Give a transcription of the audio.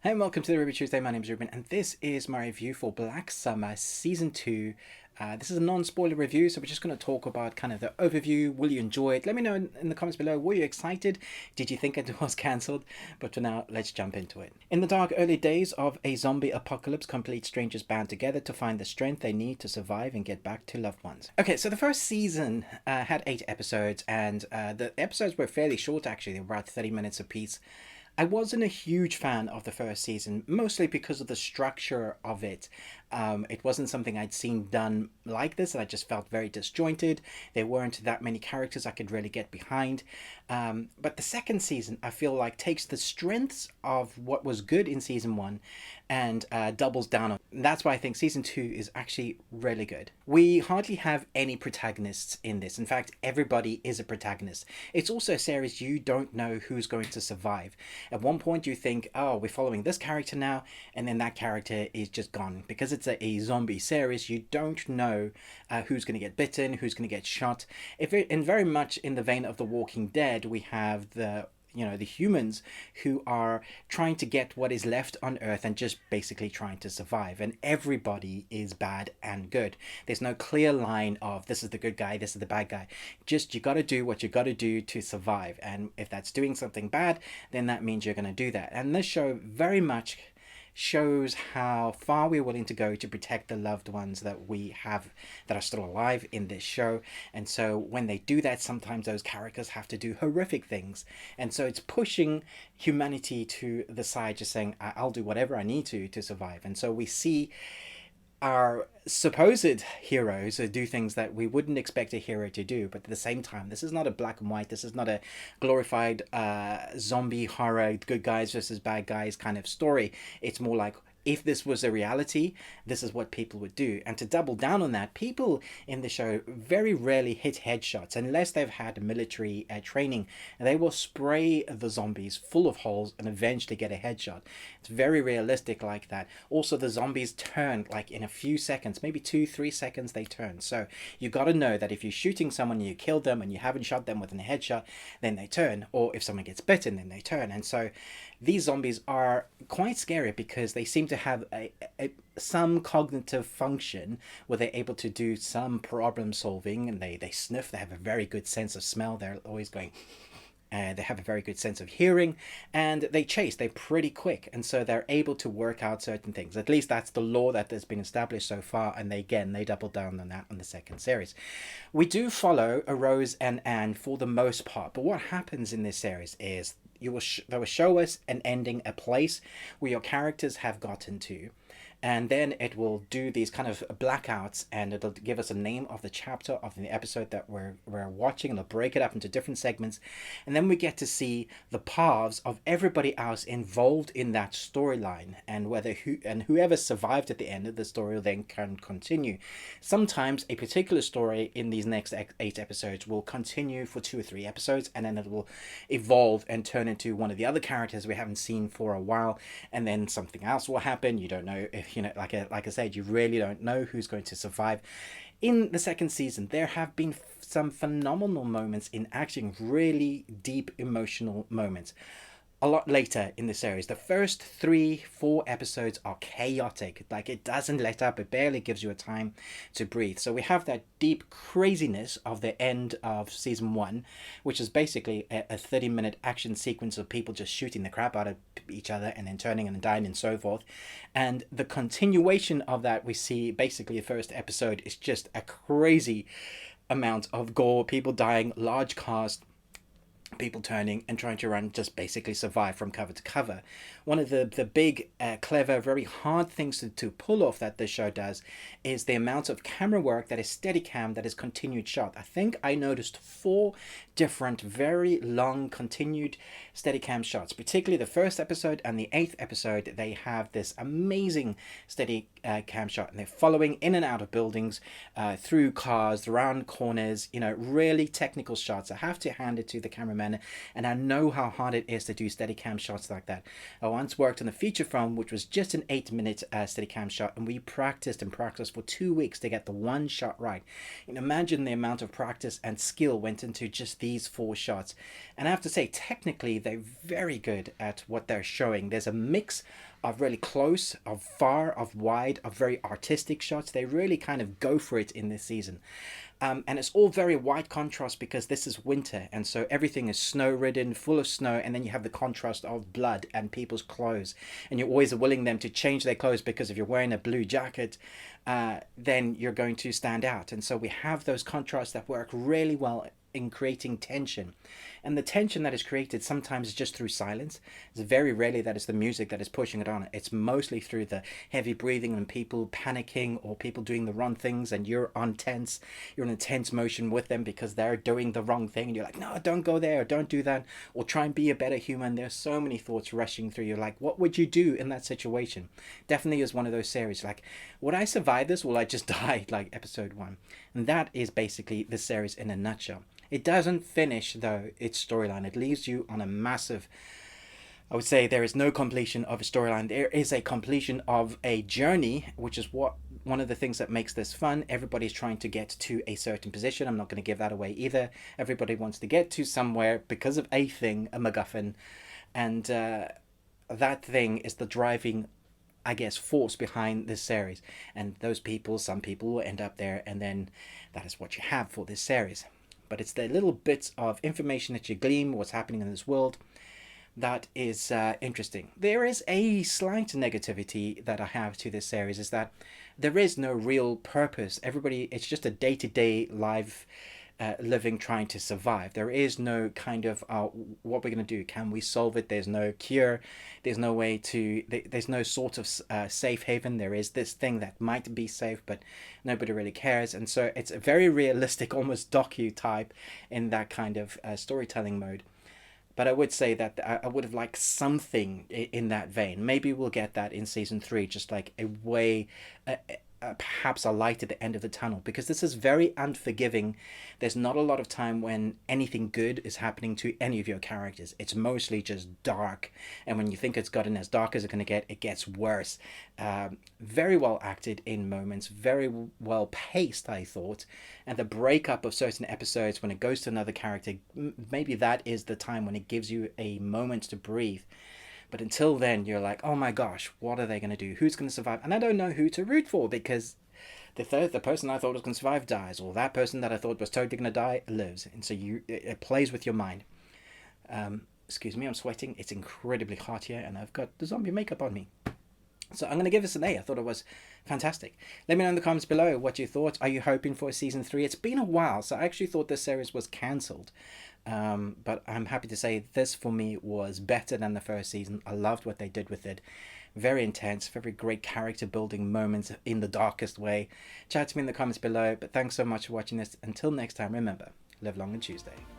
Hey, and welcome to the Ruby Tuesday. My name is Ruben, and this is my review for Black Summer Season 2. This is a non-spoiler review, so we're just going to talk about kind of the overview. Will you enjoy it? Let me know in the comments below. Were you excited? Did you think it was cancelled? But for now, let's jump into it. In the dark early days of a zombie apocalypse, complete strangers band together to find the strength they need to survive and get back to loved ones. Okay, so the first season had 8 episodes, and the episodes were fairly short actually. They were about 30 minutes apiece. I wasn't a huge fan of the first season, mostly because of the structure of it. It wasn't something I'd seen done like this, and I just felt very disjointed. There weren't that many characters I could really get behind. But the second season, I feel like, takes the strengths of what was good in season 1 and doubles down on. That's why I think season 2 is actually really good. We hardly have any protagonists in this. In fact, everybody is a protagonist. It's also a series you don't know who's going to survive. At one point you think, oh, we're following this character now, and then that character is just gone. Because it's a zombie series, you don't know who's going to get bitten, who's going to get shot. And very much in the vein of The Walking Dead, we have the humans who are trying to get what is left on Earth and just basically trying to survive. And everybody is bad and good. There's no clear line of this is the good guy, this is the bad guy. Just you got to do what you got to do to survive. And if that's doing something bad, then that means you're going to do that. And this show very much shows how far we're willing to go to protect the loved ones that we have that are still alive in this show. And so when they do that, sometimes those characters have to do horrific things. And so it's pushing humanity to the side, just saying, I'll do whatever I need to survive. And so we see our supposed heroes do things that we wouldn't expect a hero to do, but at the same time, this is not a black and white, this is not a glorified zombie horror, good guys versus bad guys kind of story. It's more like, if this was a reality, this is what people would do. And to double down on that, people in the show very rarely hit headshots unless they've had military training. And they will spray the zombies full of holes and eventually get a headshot. It's very realistic like that. Also, the zombies turn like in a few seconds, maybe 2-3 seconds they turn. So you got to know that if you're shooting someone and you kill them and you haven't shot them with a headshot, then they turn. Or if someone gets bitten, then they turn. And so these zombies are quite scary because they seem to have some cognitive function where they're able to do some problem solving, and they sniff, they have a very good sense of smell, they're always going, they have a very good sense of hearing, and they chase, they're pretty quick, and so they're able to work out certain things. At least that's the law that has been established so far, and they double down on that on the second series. We do follow Rose and Anne for the most part, but what happens in this series is they will show us an ending, a place where your characters have gotten to, and then it will do these kind of blackouts, and it'll give us a name of the chapter of the episode that we're watching, and it'll break it up into different segments, and then we get to see the paths of everybody else involved in that storyline, and whoever survived at the end of the story then can continue. Sometimes a particular story in these next 8 episodes will continue for 2 or 3 episodes, and then it will evolve and turn into one of the other characters we haven't seen for a while, and then something else will happen. You don't know if, like I said, you really don't know who's going to survive. In the second season, there have been some phenomenal moments in action, really deep emotional moments. A lot later in the series, the first 3-4 episodes are chaotic. Like, it doesn't let up, it barely gives you a time to breathe. So we have that deep craziness of the end of season 1, which is basically a 30-minute action sequence of people just shooting the crap out of each other and then turning and dying and so forth. And the continuation of that, we see basically the first episode is just a crazy amount of gore, people dying, large cast, people turning and trying to run, just basically survive from cover to cover. One of the big, clever, very hard things to pull off that this show does is the amount of camera work that is Steadicam, that is continued shot. I think I noticed 4 different, very long, continued Steadicam shots. Particularly the first episode and the 8th episode, they have this amazing Steadicam shot, and they're following in and out of buildings, through cars, around corners, really technical shots. I have to hand it to the cameraman, and I know how hard it is to do Steadicam shots like that. I once worked on a feature film which was just an 8-minute Steadicam shot, and we practiced for 2 weeks to get the one shot right. And imagine the amount of practice and skill went into just these 4 shots. And I have to say, technically, they're very good at what they're showing. There's a mix of really close, of far, of wide, of very artistic shots. They really kind of go for it in this season. And it's all very wide contrast because this is winter, and so everything is snow ridden, full of snow, and then you have the contrast of blood and people's clothes. And you're always willing them to change their clothes because if you're wearing a blue jacket, then you're going to stand out. And so we have those contrasts that work really well in creating tension. And the tension that is created sometimes is just through silence. It's very rarely that it's the music that is pushing it on. It's mostly through the heavy breathing and people panicking or people doing the wrong things, and you're on tense. You're in a tense motion with them because they're doing the wrong thing. And you're like, no, don't go there, or don't do that, or try and be a better human. There's so many thoughts rushing through you. Like, what would you do in that situation? Definitely is one of those series. Like, would I survive this? Will I just die? Like episode 1. And that is basically the series in a nutshell. It doesn't finish, though, its storyline. It leaves you on a massive... I would say there is no completion of a storyline. There is a completion of a journey, which is one of the things that makes this fun. Everybody's trying to get to a certain position. I'm not going to give that away either. Everybody wants to get to somewhere because of a thing, a MacGuffin. And that thing is the driving, I guess, force behind this series. And those people, some people will end up there, and then that is what you have for this series. But it's the little bits of information that you glean, what's happening in this world, that is interesting. There is a slight negativity that I have to this series, is that there is no real purpose. It's just a day-to-day live living, trying to survive. There is no kind of what we're going to do. Can we solve it? There's no cure. There's no way to. There's no sort of safe haven. There is this thing that might be safe, but nobody really cares. And so it's a very realistic, almost docu type in that kind of storytelling mode. But I would say that I would have liked something in that vein. Maybe we'll get that in season 3, just like a way, perhaps a light at the end of the tunnel, because this is very unforgiving. There's not a lot of time when anything good is happening to any of your characters. It's mostly just dark, and when you think it's gotten as dark as it's going to get, it gets worse. Very well acted in moments, very well paced, I thought, and the breakup of certain episodes when it goes to another character, maybe that is the time when it gives you a moment to breathe. But until then, you're like, oh my gosh, what are they going to do? Who's going to survive? And I don't know who to root for, because the person I thought was going to survive dies, or that person that I thought was totally going to die lives. And so it plays with your mind. Excuse me, I'm sweating. It's incredibly hot here, and I've got the zombie makeup on me. So I'm going to give this an A. I thought it was fantastic. Let me know in the comments below what you thought. Are you hoping for a season 3? It's been a while, so I actually thought this series was cancelled. But I'm happy to say this, for me, was better than the first season. I loved what they did with it. Very intense, very great character building moments in the darkest way. Chat to me in the comments below. But thanks so much for watching this. Until next time, remember, live long and Tuesday.